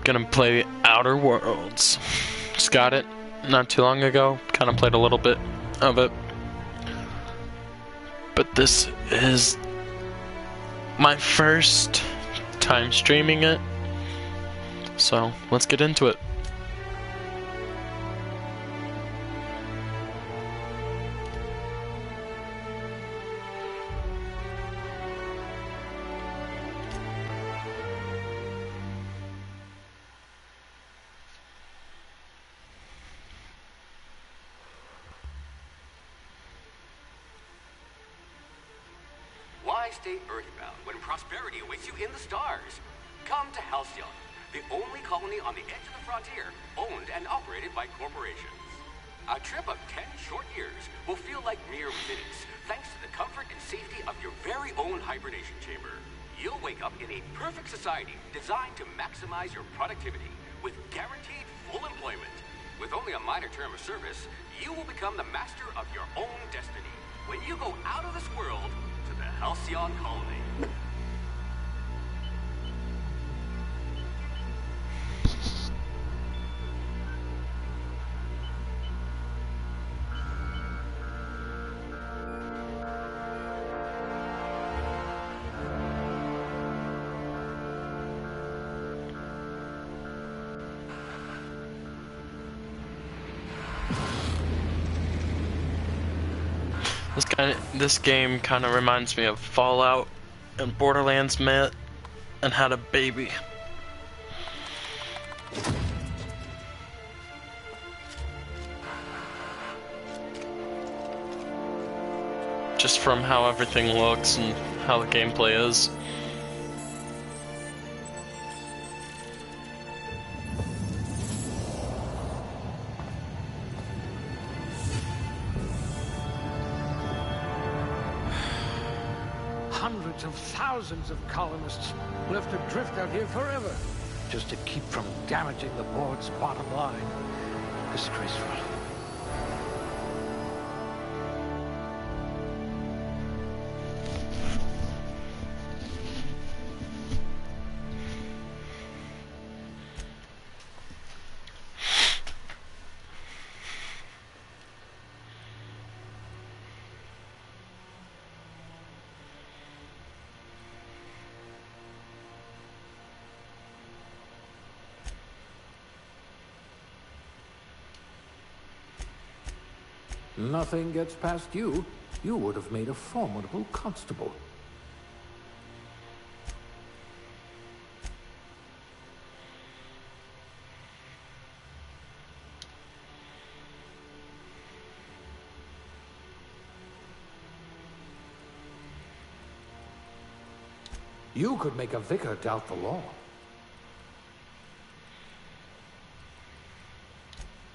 gonna play Outer Worlds. Just got it not too long ago. Kind of played a little bit of it. But this is my first time streaming it. So let's get into it. Why stay earthbound when prosperity awaits you in the stars? Come to Halcyon, the only colony on the edge of the frontier, owned and operated by corporations. A trip of 10 short years will feel like mere minutes, thanks to the comfort and safety of your very own hibernation chamber. You'll wake up in a perfect society designed to maximize your productivity with guaranteed full employment. With only a minor term of service, you will become the master of your own destiny when you go out of this world to the Halcyon colony. This game kind of reminds me of Fallout and Borderlands met and had a baby. Just from how everything looks and how the gameplay is. Hundreds of thousands of colonists left adrift out here forever, just to keep from damaging the board's bottom line. Disgraceful. Nothing gets past you. You would have made a formidable constable. You could make a vicar doubt the law.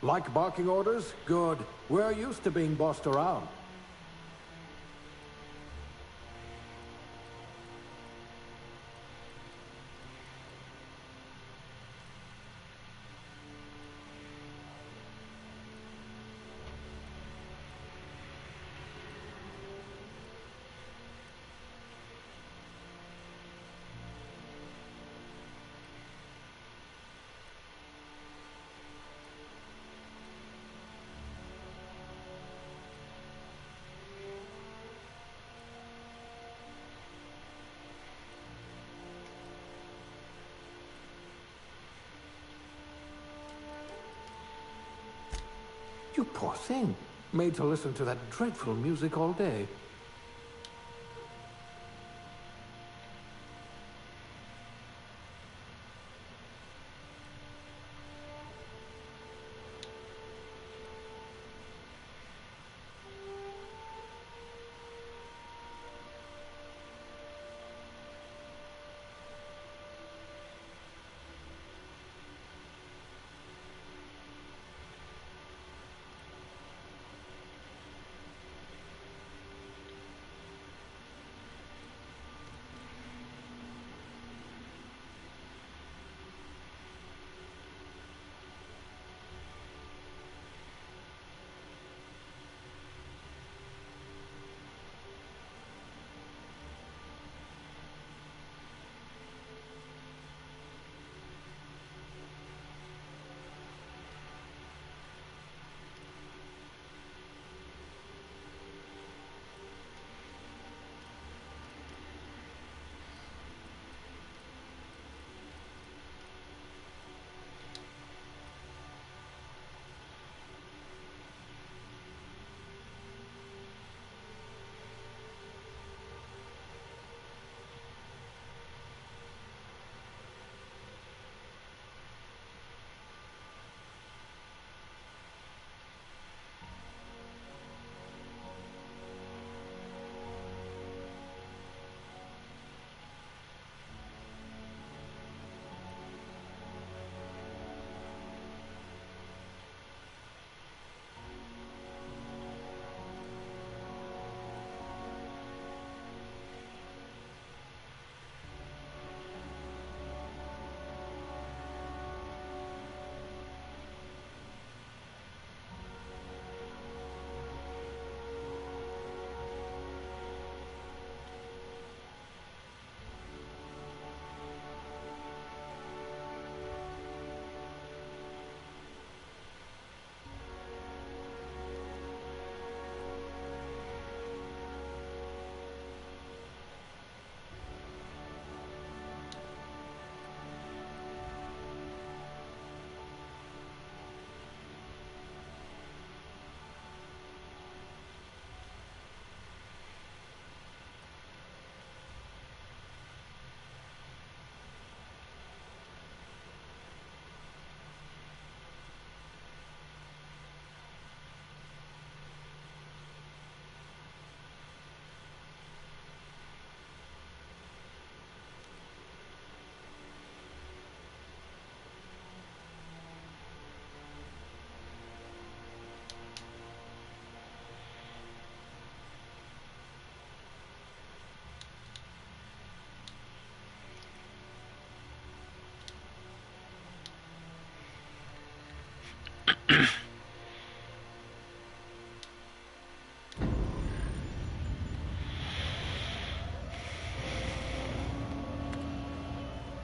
Like barking orders? Good. We're used to being bossed around. You poor thing. Made to listen to that dreadful music all day.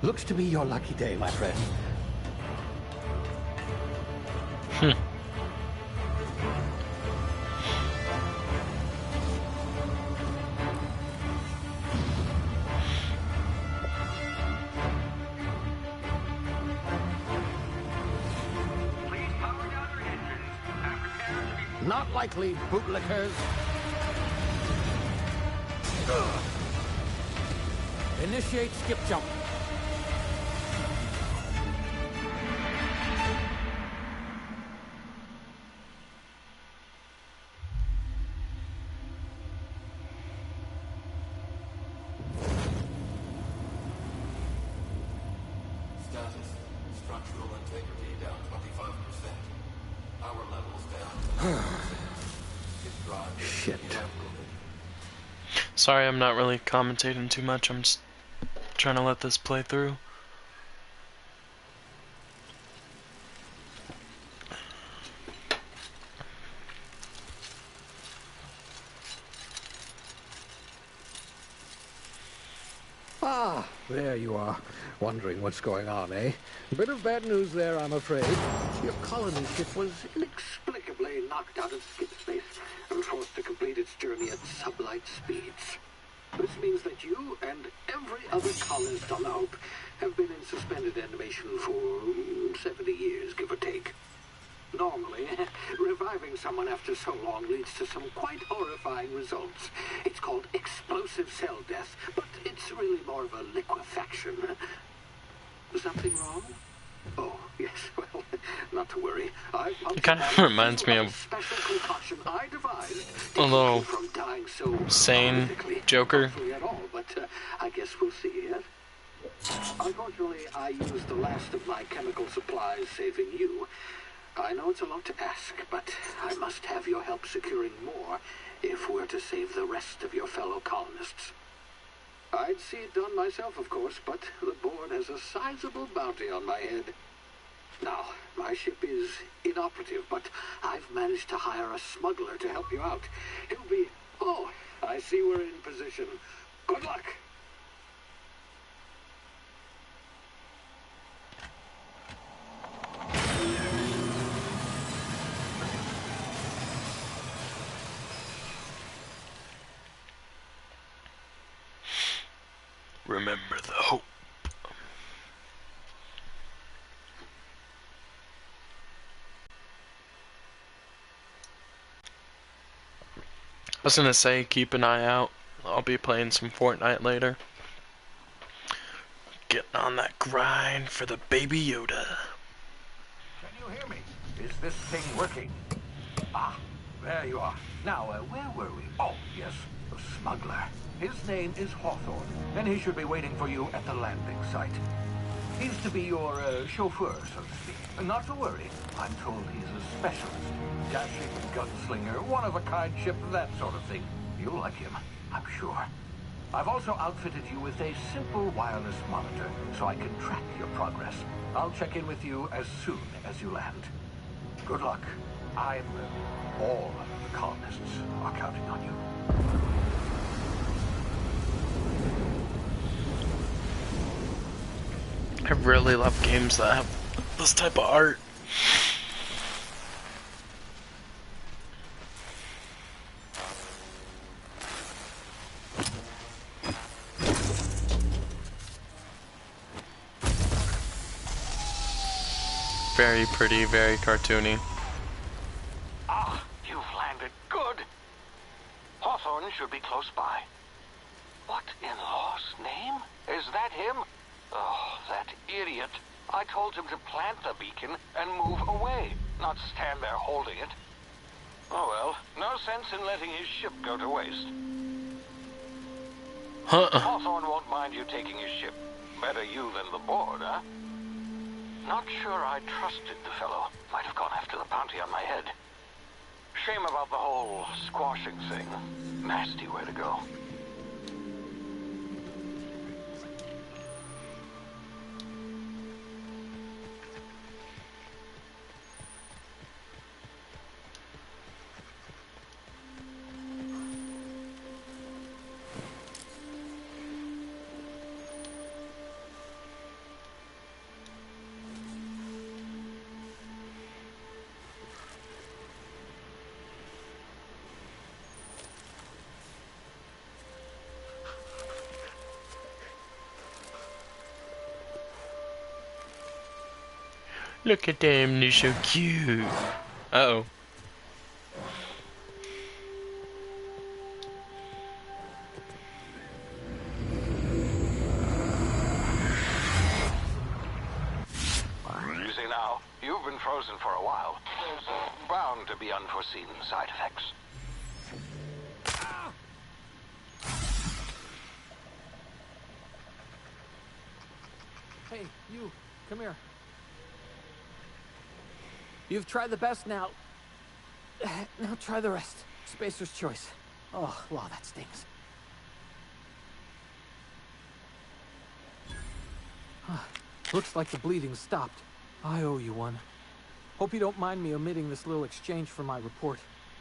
Looks to be your lucky day, my friend. Please power down your engines and prepare to be... Not likely, bootlickers. Initiate skip jump. Status. Structural integrity down 25%. Power levels down. It drives Shit. Sorry, I'm not really commentating too much. I'm just trying to let this play through. Ah, there you are. Wondering what's going on, eh? Bit of bad news there, I'm afraid. Your colony ship was inexplicably knocked out of skip space and forced to complete its journey at sublight speeds. This means that you and every other colonist on the Hope have been in suspended animation for 70 years, give or take. Normally, reviving someone after so long leads to some quite horrifying results. It's called explosive cell death, but it's really more of a liquefaction. Something wrong? Oh, yes, well, not to worry. It kind of reminds me of special concoction I devised a little from dying so sane horrifically. Joker. Hopefully at all, but I guess we'll see, yes? Unfortunately, I used the last of my chemical supplies saving you. I know it's a lot to ask, but I must have your help securing more if we're to save the rest of your fellow colonists. I'd see it done myself, of course, but the board has a sizable bounty on my head. Now, my ship is inoperative, but I've managed to hire a smuggler to help you out. He'll be... Oh, I see we're in position. Good luck! Remember the Hope. I was gonna say, keep an eye out. I'll be playing some Fortnite later. Getting on that grind for the Baby Yoda. Can you hear me? Is this thing working? Ah, there you are. Now, where were we? Oh, yes, the smuggler. His name is Hawthorne, and he should be waiting for you at the landing site. He's to be your chauffeur, so to speak. Not to worry. I'm told he's a specialist. Dashing gunslinger, one-of-a-kind ship, that sort of thing. You'll like him, I'm sure. I've also outfitted you with a simple wireless monitor, so I can track your progress. I'll check in with you as soon as you land. Good luck. All of the colonists are counting on you. I really love games that have this type of art. Very pretty, very cartoony. Ah, you've landed good. Hawthorne should be close by. What in law's name? Is that him? Oh, that idiot. I told him to plant the beacon and move away, not stand there holding it. Oh well, no sense in letting his ship go to waste. Hawthorne won't mind you taking his ship. Better you than the board, huh? Not sure I trusted the fellow. Might have gone after the bounty on my head. Shame about the whole squashing thing. Nasty way to go. Look at them, they're so cute. Uh-oh. Easy now. You've been frozen for a while. There's bound to be unforeseen side effects. Hey, you, come here. You've tried the best now. Now try the rest. Spacer's choice. Oh, wow, that stings. Looks like the bleeding stopped. I owe you one. Hope you don't mind me omitting this little exchange for my report.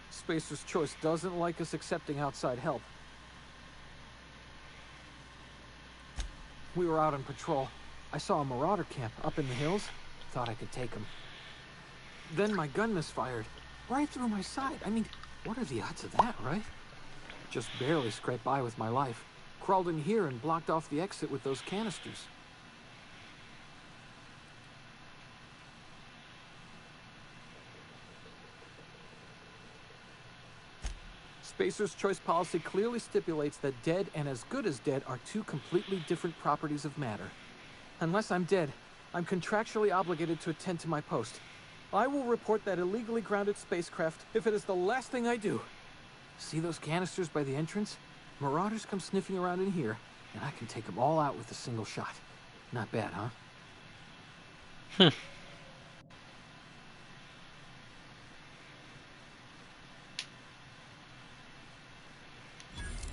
Spacer's choice doesn't like us accepting outside help. We were out on patrol. I saw a marauder camp up in the hills. Thought I could take him. Then my gun misfired. Right through my side. I mean, what are the odds of that, right? Just barely scraped by with my life. Crawled in here and blocked off the exit with those canisters. Spacer's choice policy clearly stipulates that dead and as good as dead are two completely different properties of matter. Unless I'm dead, I'm contractually obligated to attend to my post. I will report that illegally grounded spacecraft if it is the last thing I do. See those canisters by the entrance? Marauders come sniffing around in here, and I can take them all out with a single shot. Not bad, huh?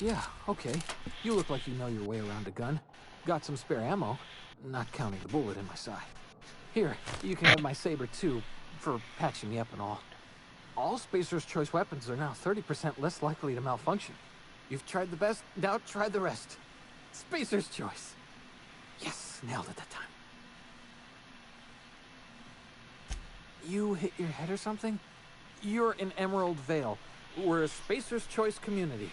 Yeah, okay. You look like you know your way around a gun. Got some spare ammo, not counting the bullet in my side. Here, you can have my saber too, for patching me up and all. All Spacer's choice weapons are now 30% less likely to malfunction. You've tried the best, now try the rest. Spacer's choice. Yes, nailed it that time. You hit your head or something? You're in Emerald Vale. We're a Spacer's choice community.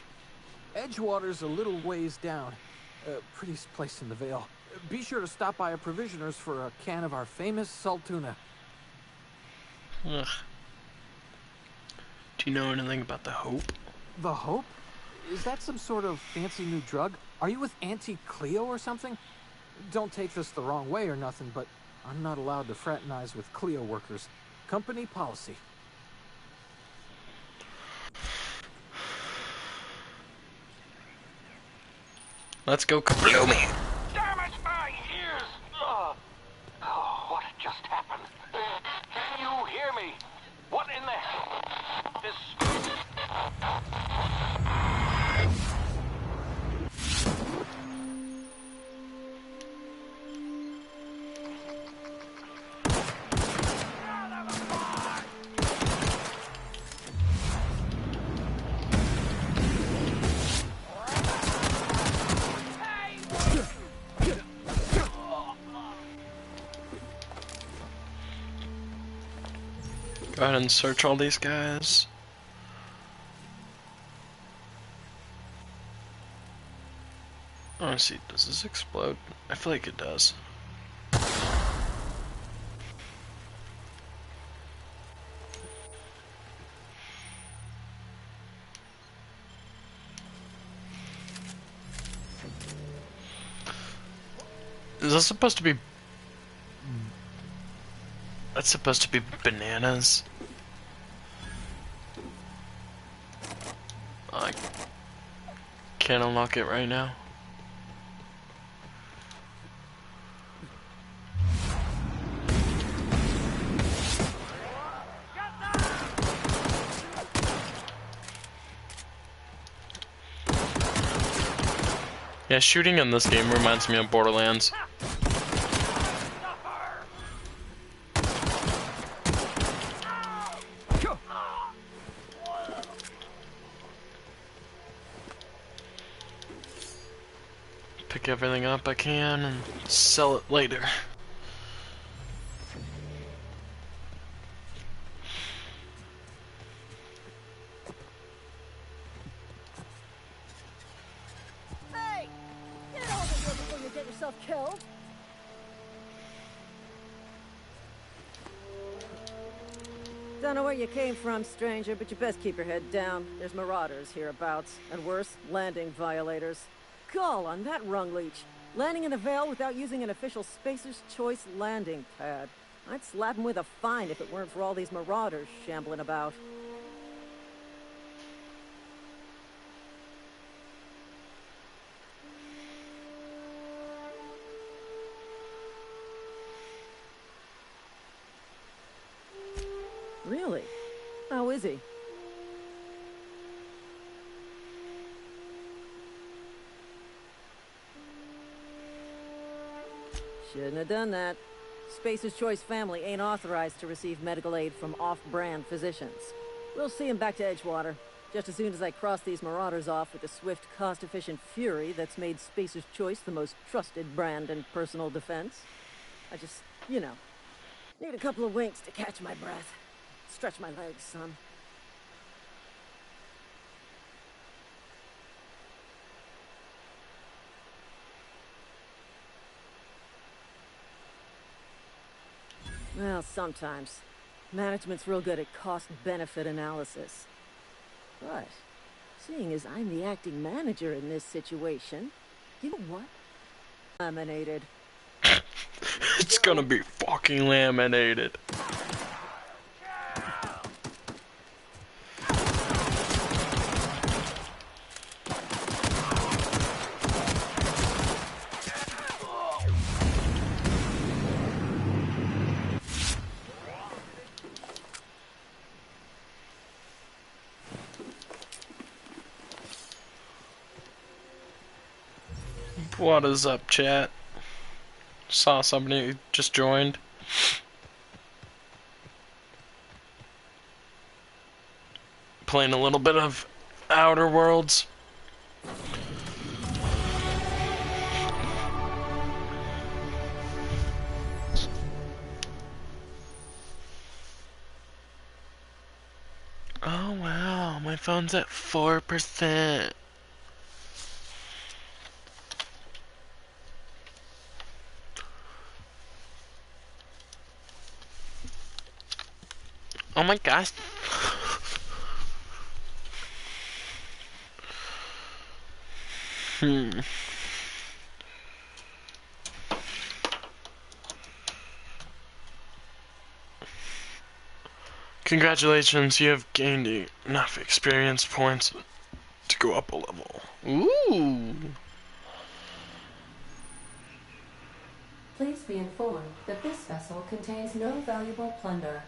Edgewater's a little ways down. Prettiest place in the Vale. Be sure to stop by a provisioner's for a can of our famous salt tuna. Ugh. Do you know anything about the Hope? The Hope? Is that some sort of fancy new drug? Are you with Auntie Cleo or something? Don't take this the wrong way or nothing, but I'm not allowed to fraternize with Cleo workers. Company policy. Let's go Kabloomy! Damn it, my ears! Oh, what just happened? Can you hear me? What in the hell? This... Go ahead and search all these guys. Oh, let's see, does this explode? I feel like it does. Is this supposed to be... That's supposed to be bananas. I can't unlock it right now. Yeah, shooting in this game reminds me of Borderlands. Pick everything up I can and sell it later. Hey! Get over here before you get yourself killed! Don't know where you came from, stranger, but you best keep your head down. There's marauders hereabouts, and worse, landing violators. Call on that rung leech. Landing in the Vale without using an official Spacer's Choice landing pad. I'd slap him with a fine if it weren't for all these marauders shambling about. Really? How is he? Shouldn't have done that. Spacer's Choice family ain't authorized to receive medical aid from off-brand physicians. We'll see him back to Edgewater, just as soon as I cross these marauders off with the swift, cost-efficient fury that's made Spacer's Choice the most trusted brand in personal defense. I just, you know, need a couple of winks to catch my breath. Stretch my legs, son. Well, sometimes. Management's real good at cost-benefit analysis. But, seeing as I'm the acting manager in this situation, you know what? Laminated. It's gonna be fucking laminated. What is up, chat? Saw somebody just joined. Playing a little bit of Outer Worlds. Oh wow, my phone's at 4%. Oh my gosh. Congratulations, you have gained enough experience points to go up a level. Ooh. Please be informed that this vessel contains no valuable plunder.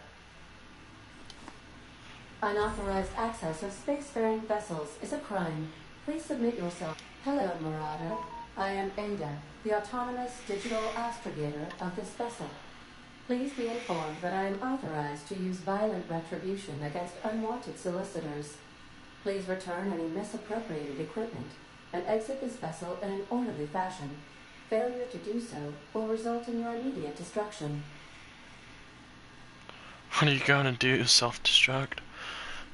Unauthorized access of spacefaring vessels is a crime. Please submit yourself. Hello, Marauder. I am Ada, the autonomous digital astrogator of this vessel. Please be informed that I am authorized to use violent retribution against unwanted solicitors. Please return any misappropriated equipment and exit this vessel in an orderly fashion. Failure to do so will result in your immediate destruction. What are you gonna do? Self-destruct?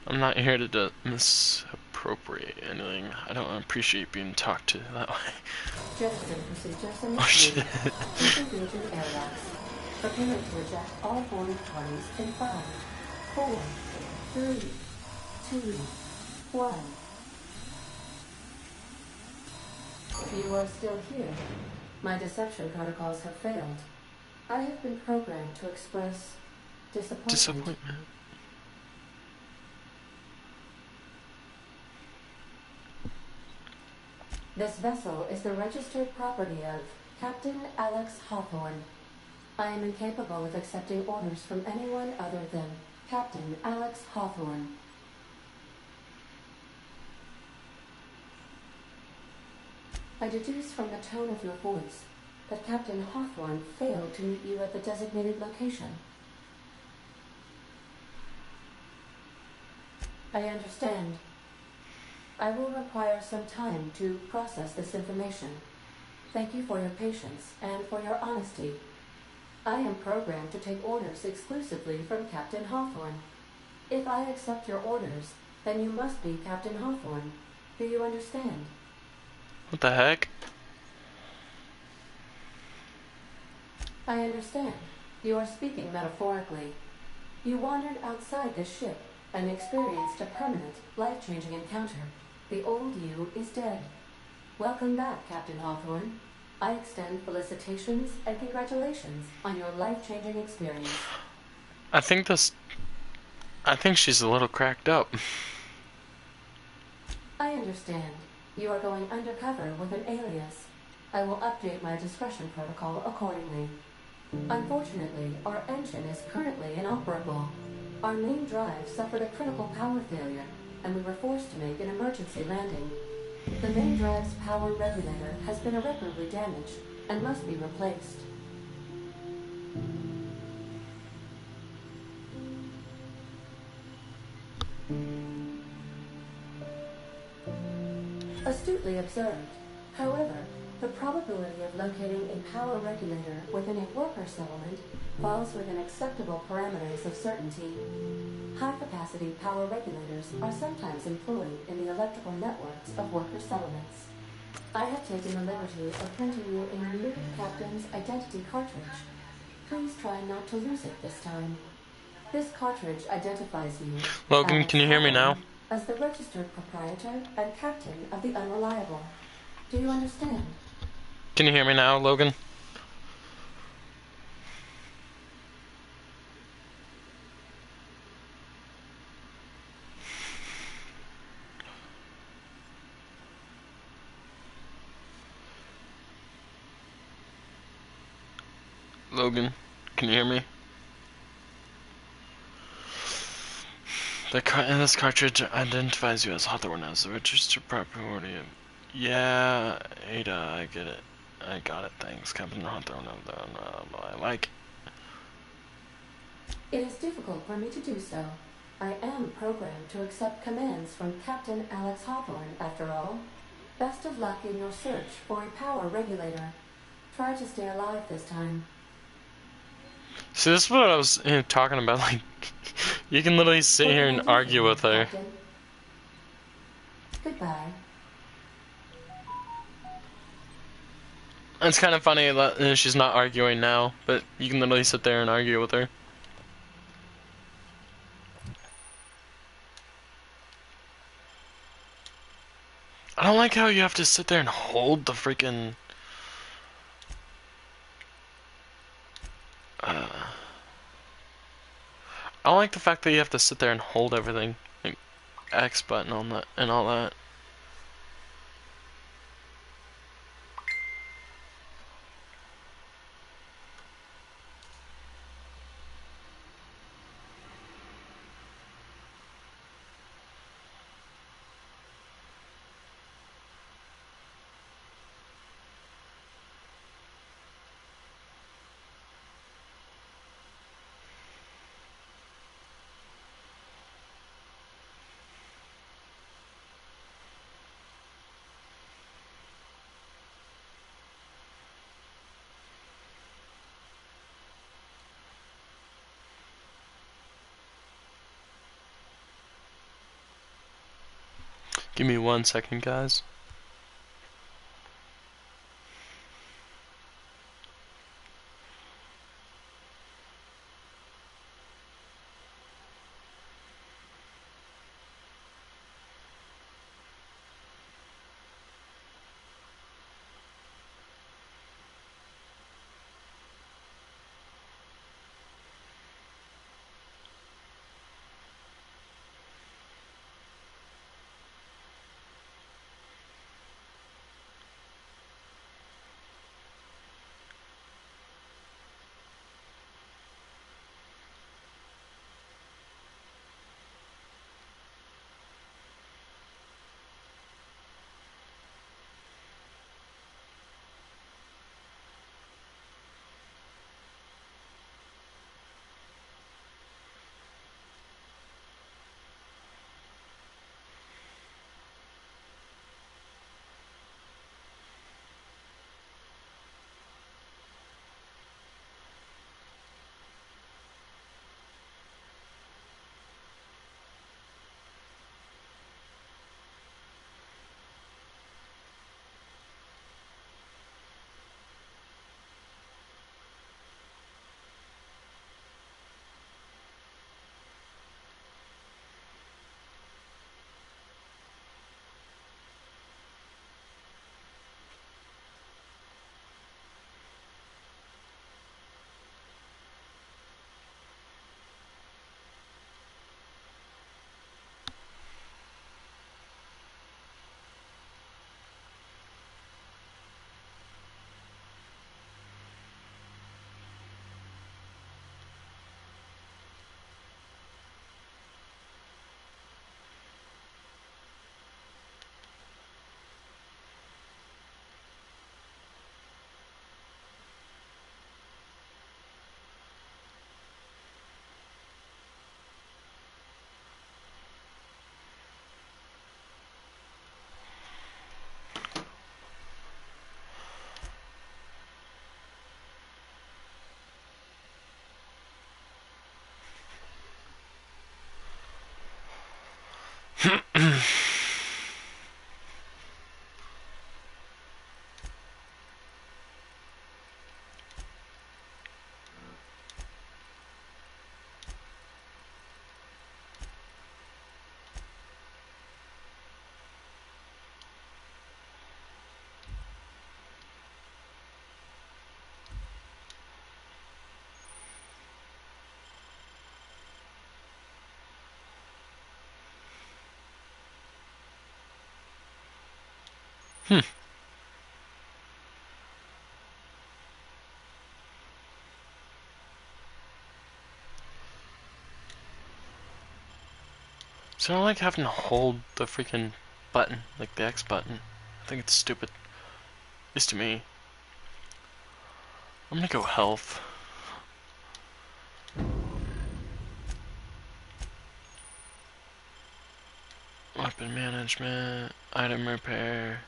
I'm not here to misappropriate anything. I don't appreciate being talked to that way. Jettison procedures Oh shit. Disengage your airlocks. Prepare to eject all boarding parties in 5, 4, 3, 2, 1. You are still here. My deception protocols have failed. I have been programmed to express disappointment. This vessel is the registered property of Captain Alex Hawthorne. I am incapable of accepting orders from anyone other than Captain Alex Hawthorne. I deduce from the tone of your voice that Captain Hawthorne failed to meet you at the designated location. I understand. I will require some time to process this information. Thank you for your patience and for your honesty. I am programmed to take orders exclusively from Captain Hawthorne. If I accept your orders, then you must be Captain Hawthorne. Do you understand? What the heck? I understand. You are speaking metaphorically. You wandered outside the ship and experienced a permanent, life-changing encounter. The old you is dead. Welcome back, Captain Hawthorne. I extend felicitations and congratulations on your life-changing experience. I think she's a little cracked up. I understand. You are going undercover with an alias. I will update my discretion protocol accordingly. Unfortunately, our engine is currently inoperable. Our main drive suffered a critical power failure, and we were forced to make an emergency landing. The main drive's power regulator has been irreparably damaged and must be replaced. Astutely observed. However, the probability of locating a power regulator within a worker settlement falls within acceptable parameters of certainty. High-capacity power regulators are sometimes employed in the electrical networks of worker settlements. I have taken the liberty of printing you a new captain's identity cartridge. Please try not to lose it this time. This cartridge identifies you, Logan, Alex can you hear me now? Hawthorne, as the registered proprietor and captain of the Unreliable. Do you understand? Can you hear me now, Logan? Logan, can you hear me? This cartridge identifies you as Hawthorne as the registered property of... Yeah, Ada, I get it. I got it, thanks. Captain Hawthorne of the Unreliable. I like It is difficult for me to do so. I am programmed to accept commands from Captain Alex Hawthorne, after all. Best of luck in your search for a power regulator. Try to stay alive this time. See, this is what I was talking about. Like, you can literally sit here and argue with her. Captain? Goodbye. It's kind of funny that she's not arguing now, but you can literally sit there and argue with her. I don't like how you have to sit there and hold the freaking... I don't like the fact that you have to sit there and hold everything. Like, X button on that and all that. Give me 1 second, guys. So I don't like having to hold the freaking button, like the X button. I think it's stupid. At least to me. I'm gonna go health. Weapon management, item repair.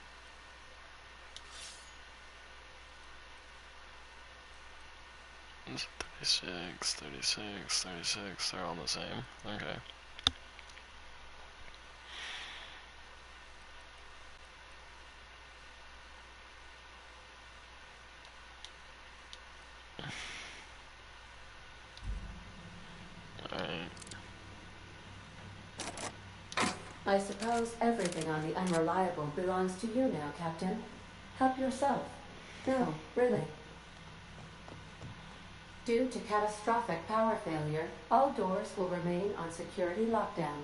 Is it 36, 36, 36, they're all the same. Okay. Alright. I suppose everything on the Unreliable belongs to you now, Captain. Help yourself. No, really. Due to catastrophic power failure, all doors will remain on security lockdown.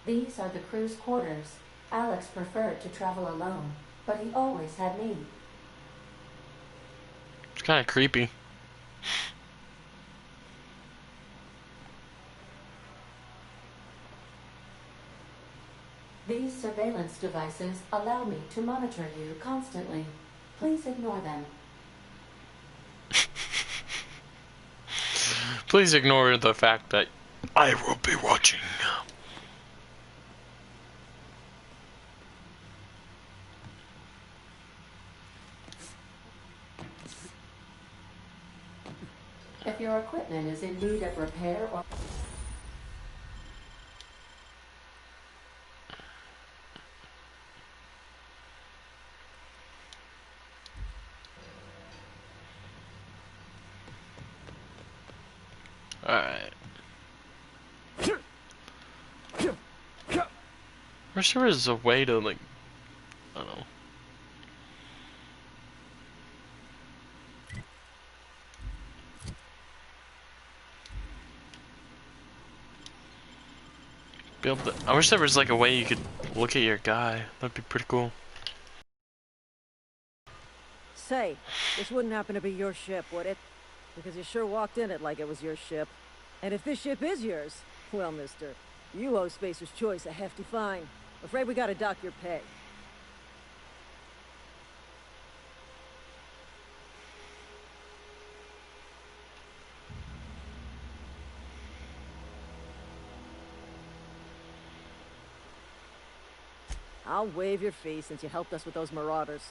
These are the crew's quarters. Alex preferred to travel alone, but he always had me. It's kind of creepy. These surveillance devices allow me to monitor you constantly. Please ignore them. Please ignore the fact that I will be watching. If your equipment is in need of repair or... Alright. I'm sure there's a way to, like, I don't know. Be able to, I wish there was like a way you could look at your guy. That'd be pretty cool. Say, this wouldn't happen to be your ship, would it? Because you sure walked in it like it was your ship. And if this ship is yours, well, mister, you owe Spacer's Choice a hefty fine. Afraid we gotta dock your pay. I'll waive your fee since you helped us with those marauders.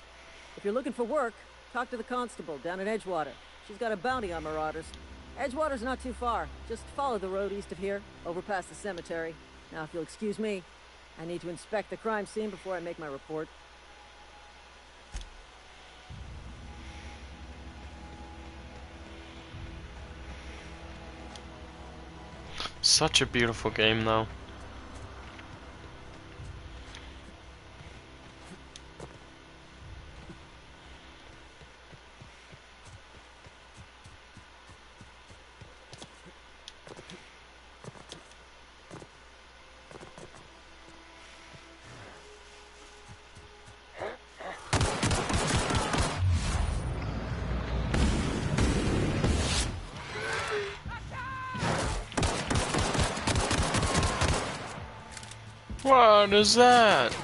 If you're looking for work, talk to the constable down in Edgewater. She's got a bounty on marauders. Edgewater's not too far. Just follow the road east of here, over past the cemetery. Now, if you'll excuse me, I need to inspect the crime scene before I make my report. Such a beautiful game, though. What is that?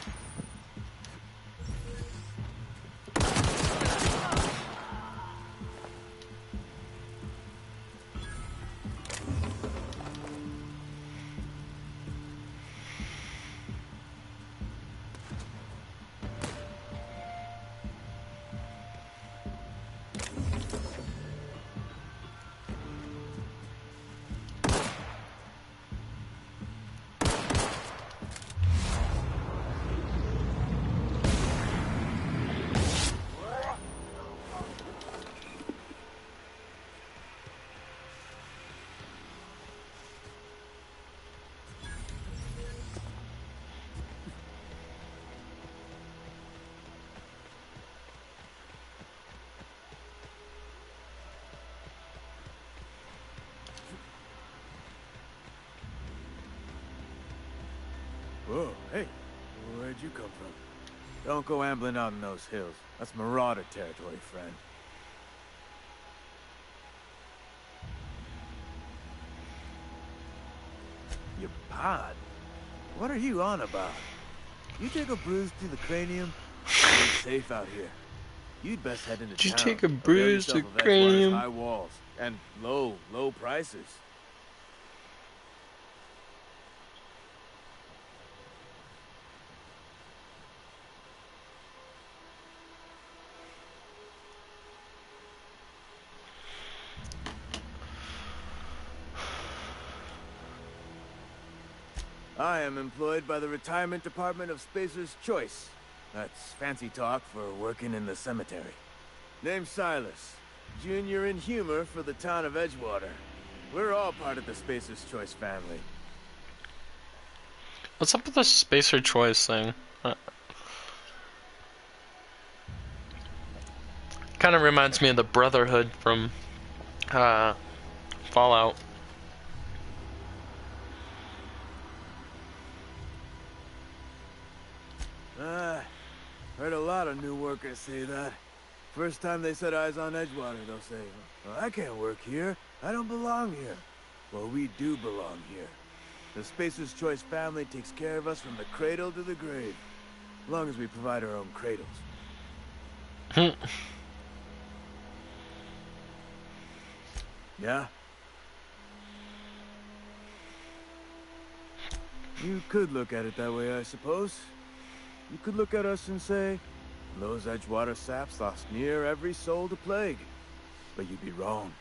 Whoa, hey, where'd you come from? Don't go ambling out in those hills. That's Marauder territory, friend. Your pod? What are you on about? You take a bruise to the cranium, you ain't safe out here. You'd best head into Did you town. take a Avail bruise to yourself of Edgewater's cranium? high walls and low prices. I am employed by the Retirement Department of Spacer's Choice. That's fancy talk for working in the cemetery. Name's Silas, junior in humor for the town of Edgewater. We're all part of the Spacer's Choice family. What's up with this Spacer Choice thing? Kind of reminds me of the Brotherhood from Fallout. Heard a lot of new workers say that. First time they set eyes on Edgewater, they'll say, well, I can't work here. I don't belong here. Well, we do belong here. The Spacer's Choice family takes care of us from the cradle to the grave. As long as we provide our own cradles. Yeah? You could look at it that way, I suppose. You could look at us and say, those Edgewater saps lost near every soul to plague. But you'd be wrong.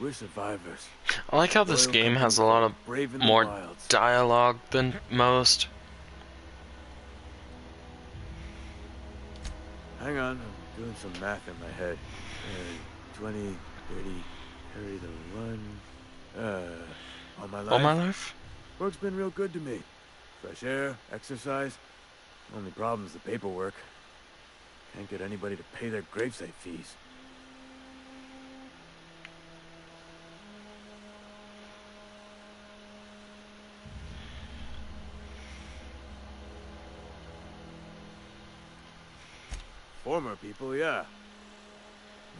We're survivors. I like how this game has a lot of more dialogue than most. Hang on, I'm doing some math in my head. 20, 30, carry the one. All my life. All my life? Work's been real good to me. Fresh air, exercise. Only problem's the paperwork. Can't get anybody to pay their gravesite fees. Former people, yeah.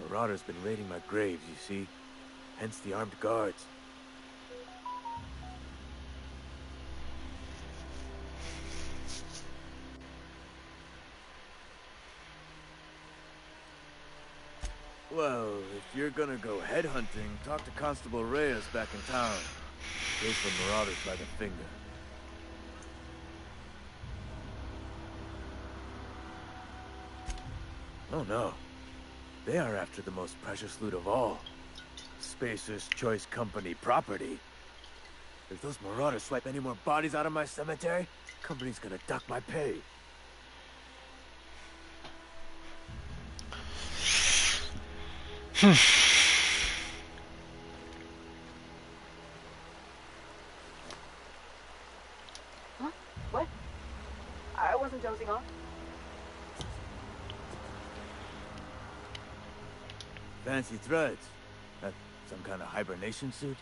Marauder's been raiding my graves, you see. Hence the armed guards. Well, if you're gonna go headhunting, talk to Constable Reyes back in town. Case for Marauders by the finger. Oh no. They are after the most precious loot of all. Spacer's Choice Company property. If those Marauders swipe any more bodies out of my cemetery, the company's gonna duck my pay. Huh? What? I wasn't dozing off. Fancy threads. That some kind of hibernation suit?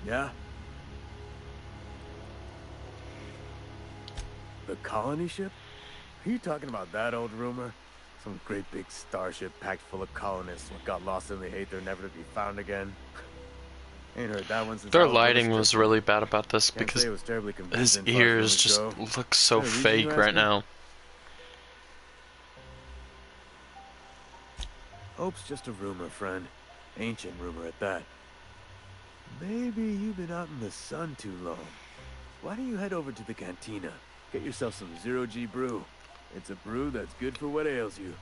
Yeah? The colony ship? Are you talking about that old rumor? Some great big starship packed full of colonists what got lost in the aether, never to be found again. Ain't heard that one since Their lighting was really bad about this Can't because say it was terribly his convincing ears 5 just minutes ago. look so Is there a reason fake you right ask me? now. Hope's just a rumor, friend. Ancient rumor at that. Maybe you've been out in the sun too long. Why don't you head over to the cantina? Get yourself some Zero-G brew. It's a brew that's good for what ails you.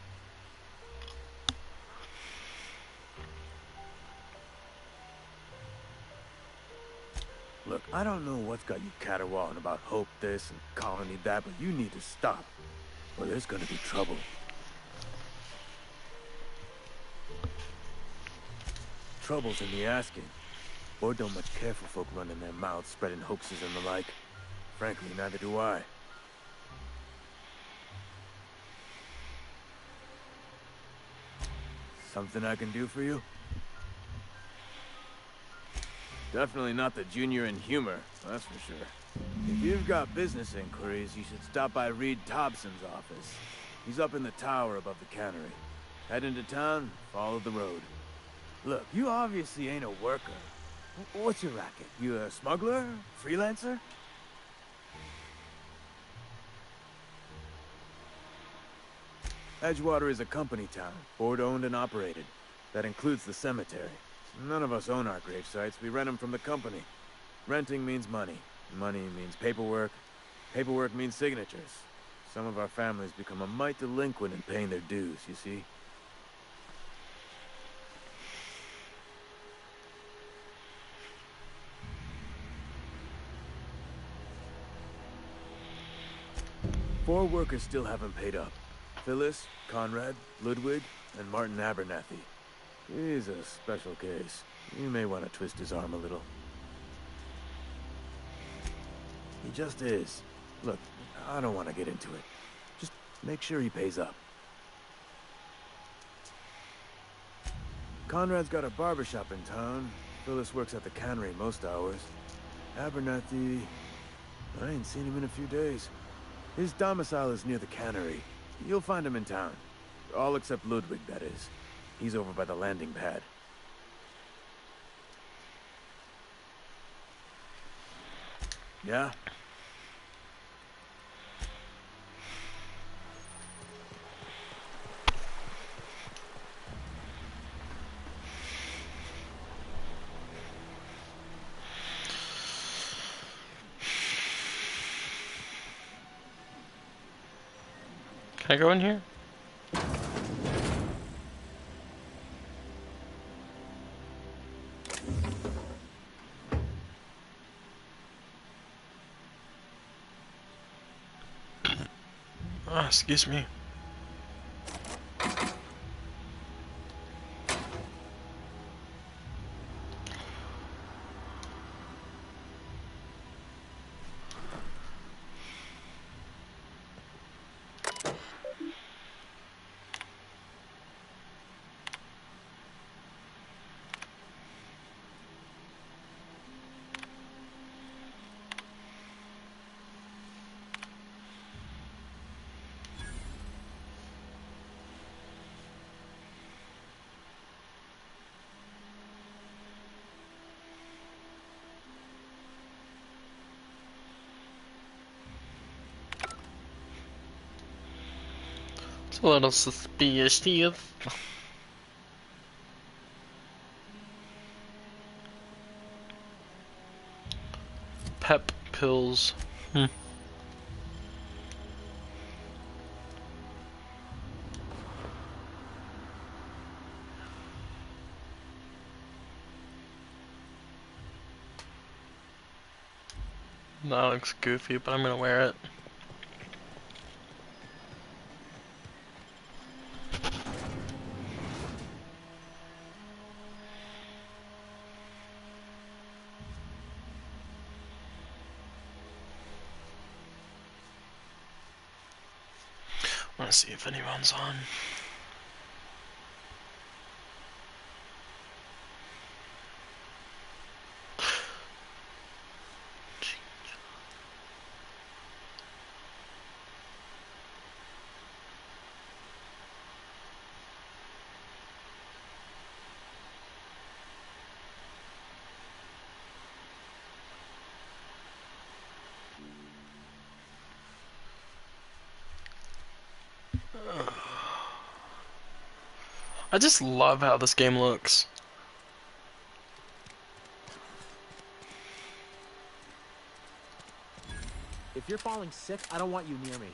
Look, I don't know what's got you caterwauling about Hope this and Colony that, but you need to stop. Or there's gonna be trouble. Trouble's in the asking. Board don't much care for folk running their mouths, spreading hoaxes and the like. Frankly, neither do I. Something I can do for you? Definitely not the junior in humor, that's for sure. If you've got business inquiries, you should stop by Reed Thompson's office. He's up in the tower above the cannery. Head into town, follow the road. Look, you obviously ain't a worker. What's your racket? You a smuggler? Freelancer? Edgewater is a company town, board-owned and operated. That includes the cemetery. None of us own our grave sites, we rent them from the company. Renting means money. Money means paperwork. Paperwork means signatures. Some of our families become a mite delinquent in paying their dues, you see? Four workers still haven't paid up. Phyllis, Conrad, Ludwig, and Martin Abernathy. He's a special case. You may want to twist his arm a little. He just is. Look, I don't want to get into it. Just make sure he pays up. Conrad's got a barbershop in town. Phyllis works at the cannery most hours. Abernathy... I ain't seen him in a few days. His domicile is near the cannery. You'll find him in town. All except Ludwig, that is. He's over by the landing pad. Yeah? Can I go in here? Oh, excuse me. It's a little suspicious. Pep pills. That looks goofy, but I'm gonna wear it. Wanna see if anyone's on. I just love how this game looks. If you're falling sick, I don't want you near me.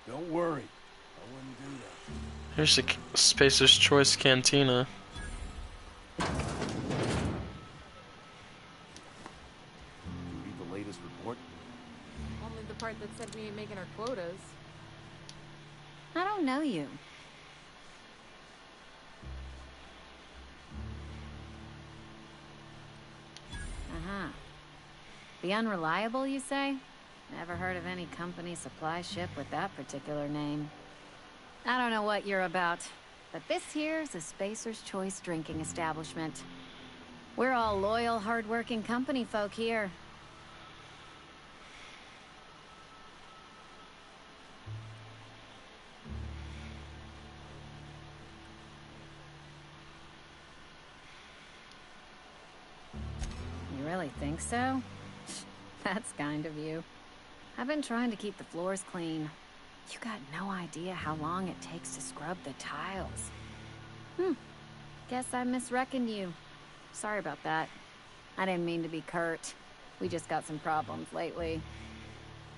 Don't worry. I wouldn't do that. Here's the Spacer's Choice Cantina. Did you read the latest report? Only the part that said we ain't making our quotas. I don't know you. Uh-huh. The Unreliable, you say? Never heard of any company supply ship with that particular name. I don't know what you're about, but this here's a Spacer's Choice drinking establishment. We're all loyal, hard-working company folk here. You really think so? That's kind of you. I've been trying to keep the floors clean. You got no idea how long it takes to scrub the tiles. Guess I misreckoned you. Sorry about that. I didn't mean to be curt. We just got some problems lately.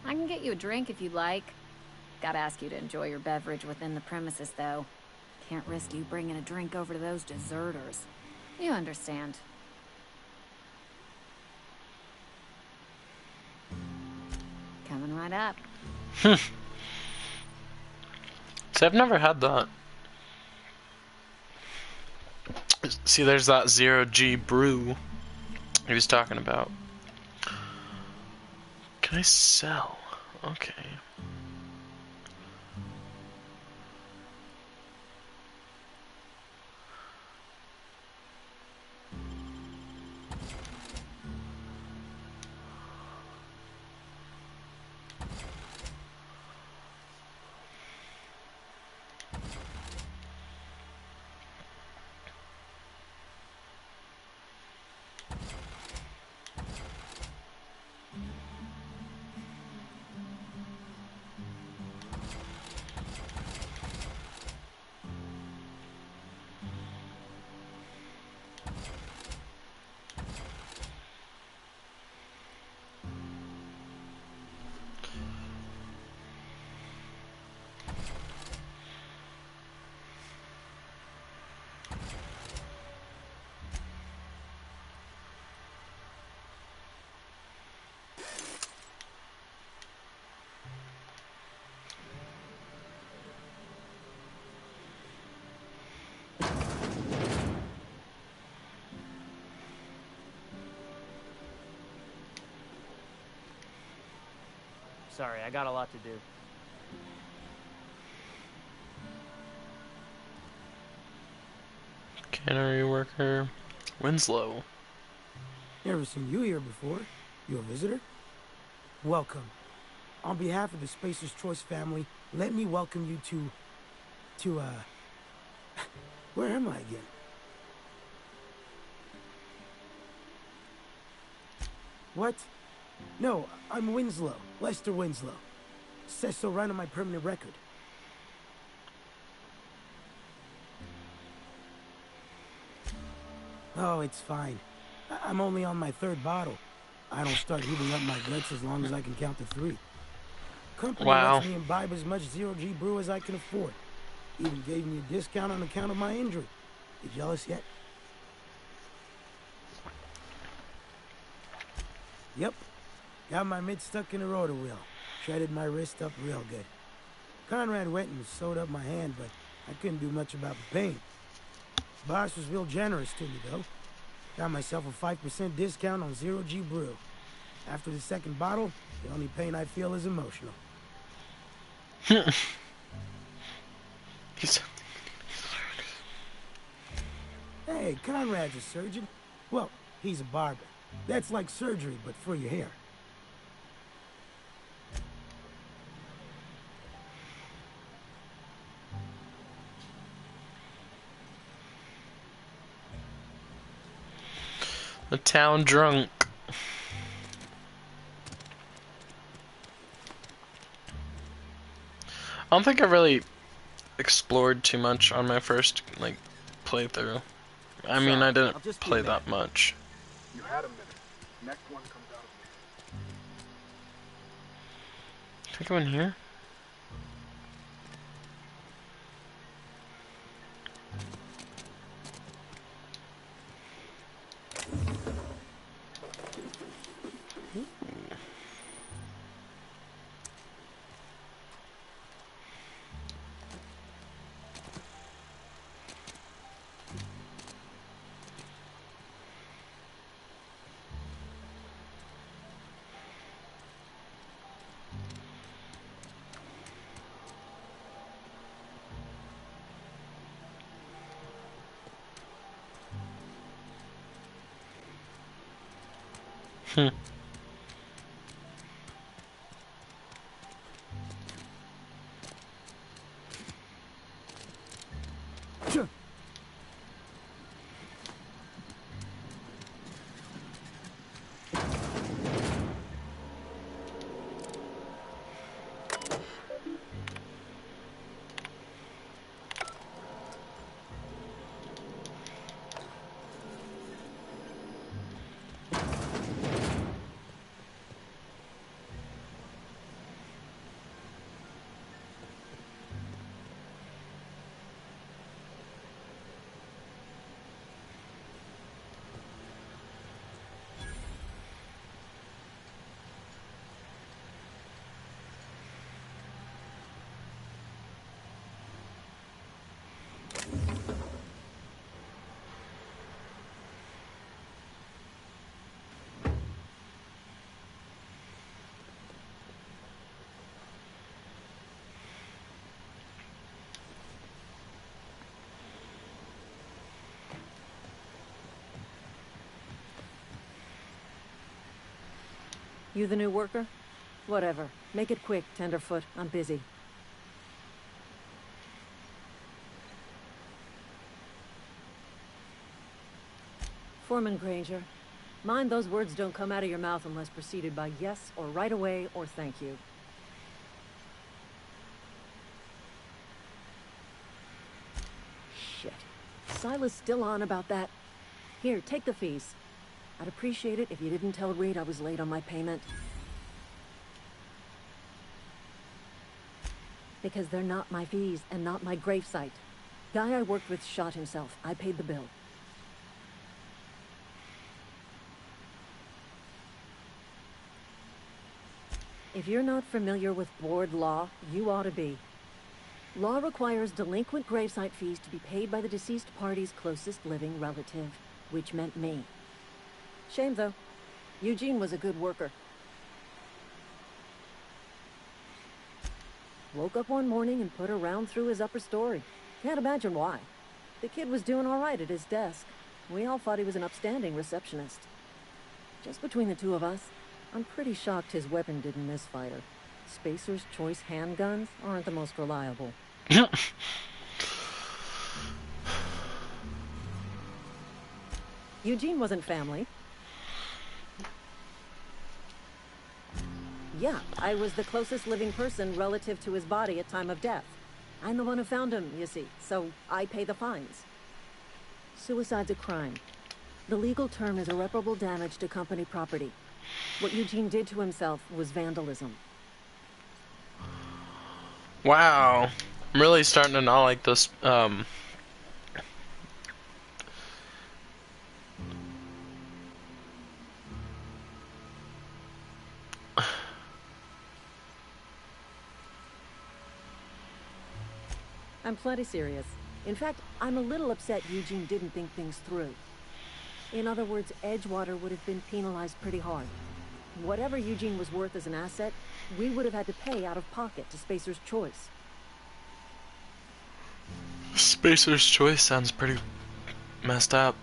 I can get you a drink if you'd like. Gotta ask you to enjoy your beverage within the premises, though. Can't risk you bringing a drink over to those deserters. You understand. Coming right up. See, I've never had that. See, there's that Zero-G brew he was talking about. Can I sell? Okay. Sorry, I got a lot to do. Cannery worker. Winslow. Never seen you here before. You a visitor? Welcome. On behalf of the Spacer's Choice family, let me welcome you to, where am I again? What? No, I'm Winslow. Lester Winslow. Says so right on my permanent record. Oh, it's fine. I'm only on my 3rd bottle. I don't start heating up my guts as long as I can count to 3. Company lets me imbibe as much Zero-G brew as I can afford. Even gave me a discount on account of my injury. You jealous yet? Yep. Got my mid stuck in a rotor wheel. Shredded my wrist up real good. Conrad went and sewed up my hand, but I couldn't do much about the pain. Boss was real generous to me, though. Got myself a 5% discount on Zero-G brew. After the 2nd bottle, the only pain I feel is emotional. Hey, Conrad's a surgeon. Well, he's a barber. That's like surgery, but for your hair. The town drunk. I don't think I really explored too much on my first, playthrough. I mean, I didn't play that much. You had a minute. Next one comes out of Can I go in here? You the new worker? Whatever. Make it quick, Tenderfoot. I'm busy. Foreman Granger. Mind those words don't come out of your mouth unless preceded by yes or right away or thank you. Shit. Silas still on about that. Here, take the fees. I'd appreciate it if you didn't tell Reed I was late on my payment. Because they're not my fees and not my gravesite. Guy I worked with shot himself. I paid the bill. If you're not familiar with board law, you ought to be. Law requires delinquent gravesite fees to be paid by the deceased party's closest living relative, which meant me. Shame, though. Eugene was a good worker. Woke up one morning and put a round through his upper story. Can't imagine why. The kid was doing all right at his desk. We all thought he was an upstanding receptionist. Just between the two of us, I'm pretty shocked his weapon didn't misfire. Spacer's Choice handguns aren't the most reliable. Eugene wasn't family. Yeah, I was the closest living person relative to his body at time of death. I'm the one who found him, you see, so I pay the fines. Suicide's a crime. The legal term is irreparable damage to company property. What Eugene did to himself was vandalism. Wow. I'm really starting to not like this, I'm plenty serious. In fact, I'm a little upset Eugene didn't think things through. In other words, Edgewater would have been penalized pretty hard. Whatever Eugene was worth as an asset, we would have had to pay out of pocket to Spacer's Choice. Spacer's Choice sounds pretty messed up.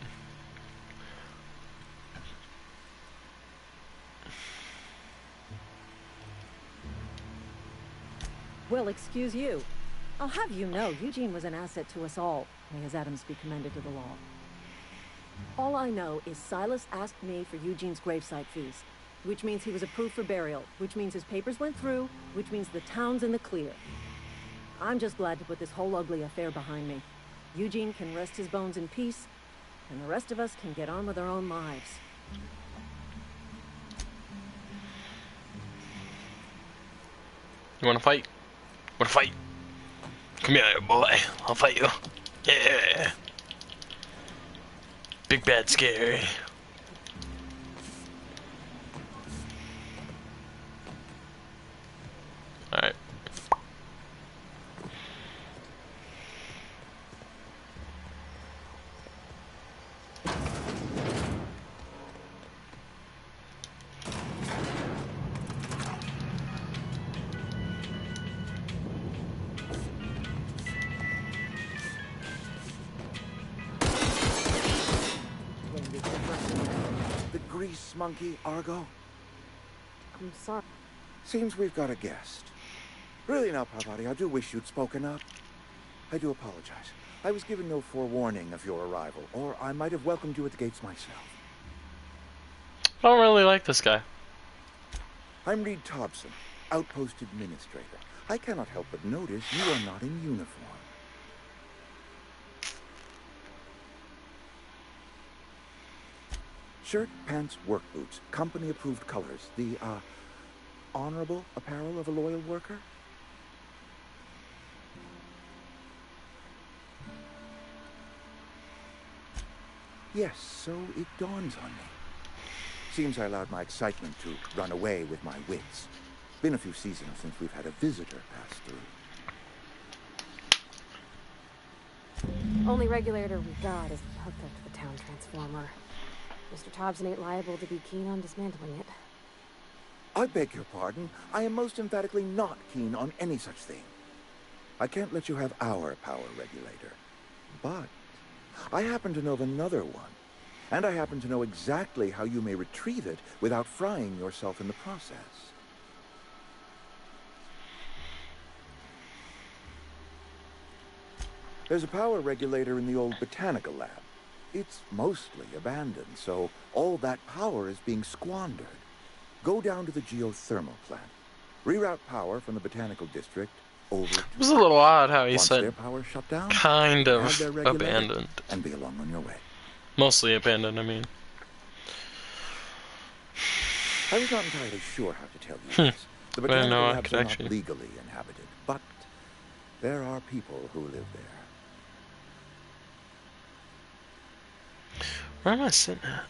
Well, excuse you. I'll have you know, Eugene was an asset to us all. May his Adams be commended to the law. All I know is Silas asked me for Eugene's gravesite fees, which means he was approved for burial, which means his papers went through, which means the town's in the clear. I'm just glad to put this whole ugly affair behind me. Eugene can rest his bones in peace, and the rest of us can get on with our own lives. You wanna fight? Wanna fight? Come here, boy. I'll fight you. Yeah. Big bad scary. Alright. Grease monkey, Argo? I'm sorry. Seems we've got a guest. Really now, Parvati, I do wish you'd spoken up. I do apologize. I was given no forewarning of your arrival, or I might have welcomed you at the gates myself. I don't really like this guy. I'm Reed Thompson, Outpost Administrator. I cannot help but notice you are not in uniform. Shirt, pants, work boots, company-approved colors. The, honorable apparel of a loyal worker? Yes, so it dawns on me. Seems I allowed my excitement to run away with my wits. Been a few seasons since we've had a visitor pass through. Only regulator we got is hooked up to the town transformer. Mr. Thompson ain't liable to be keen on dismantling it. I beg your pardon. I am most emphatically not keen on any such thing. I can't let you have our power regulator. But I happen to know of another one. And I happen to know exactly how you may retrieve it without frying yourself in the process. There's a power regulator in the old botanical lab. It's mostly abandoned, so all that power is being squandered. Go down to the geothermal plant. Reroute power from the botanical district over to... It was a little odd how he Once said their power shut down, kind of have their regulator abandoned. and be along on your way. Mostly abandoned, I mean. I was not entirely sure how to tell you this. The I didn't know botanical I labs could are actually... not legally inhabited, but there are people who live there. Where am I sitting at?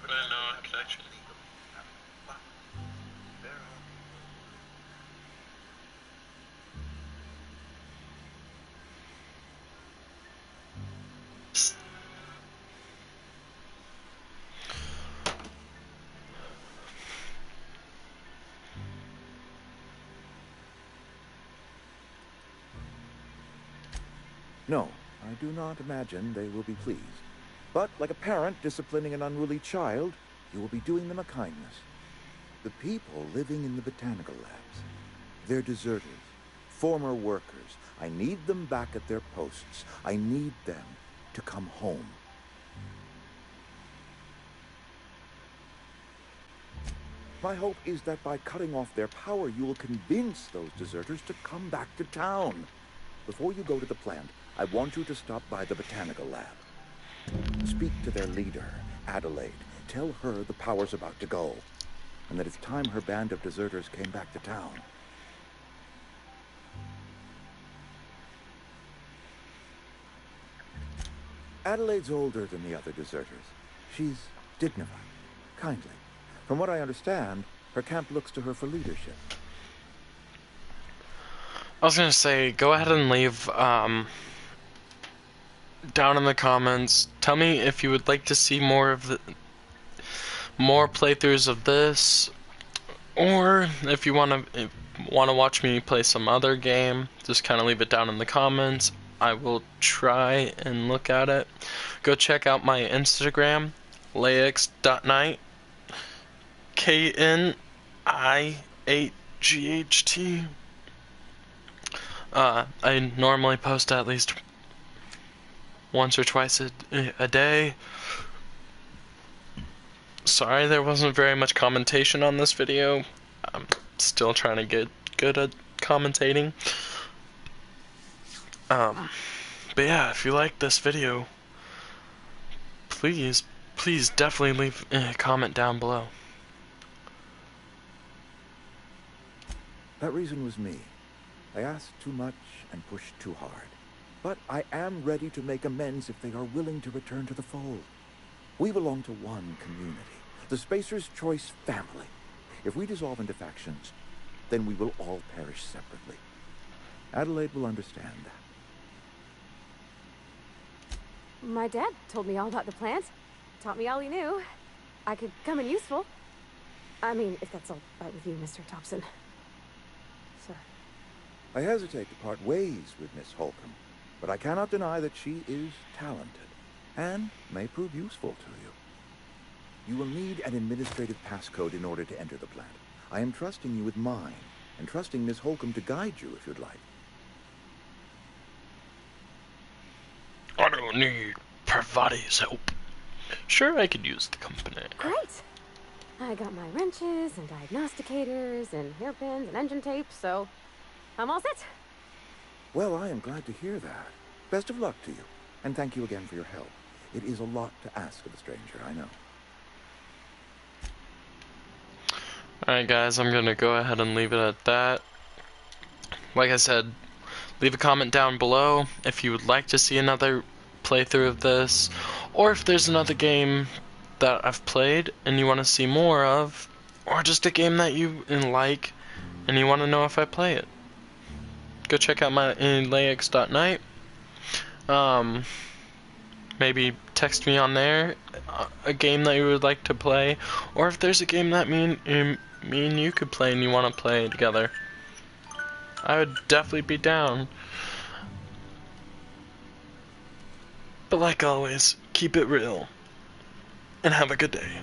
I know I could actually... No, I do not imagine they will be pleased. But like a parent disciplining an unruly child, you will be doing them a kindness. The people living in the botanical labs, they're deserters, former workers. I need them back at their posts. I need them to come home. My hope is that by cutting off their power, you will convince those deserters to come back to town. Before you go to the plant, I want you to stop by the botanical lab. Speak to their leader, Adelaide. Tell her the power's about to go, and that it's time her band of deserters came back to town. Adelaide's older than the other deserters. She's dignified, kindly. From what I understand, her camp looks to her for leadership. I was gonna say, go ahead and leave down in the comments. Tell me if you would like to see more playthroughs of this, or if you want to watch me play some other game. Just kind of leave it down in the comments. I will try and look at it. Go check out my Instagram, laix.night, KNI8GHT. I normally post at least once or twice a day. Sorry there wasn't very much commentation on this video. I'm still trying to get good at commentating. But yeah, if you like this video, please definitely leave a comment down below. That reason was me. I asked too much and pushed too hard. But I am ready to make amends if they are willing to return to the fold. We belong to one community, the Spacer's Choice family. If we dissolve into factions, then we will all perish separately. Adelaide will understand that. My dad told me all about the plant. Taught me all he knew. I could come in useful. I mean, if that's all right with you, Mr. Thompson. Sir. I hesitate to part ways with Miss Holcomb, but I cannot deny that she is talented and may prove useful to you. You will need an administrative passcode in order to enter the plant. I am trusting you with mine, and trusting Miss Holcomb to guide you if you'd like. I don't need Parvati's help. Sure, I could use the company. Great! I got my wrenches and diagnosticators and hairpins and engine tape, so I'm all set. Well, I am glad to hear that. Best of luck to you, and thank you again for your help. It is a lot to ask of a stranger, I know. Alright guys, I'm gonna go ahead and leave it at that. Like I said, leave a comment down below if you would like to see another playthrough of this, or if there's another game that I've played and you want to see more of, or just a game that you like and you want to know if I play it. Go check out my laix.night. maybe text me on there a game that you would like to play, or if there's a game that me and you could play and you want to play together. I would definitely be down. But like always, keep it real and have a good day.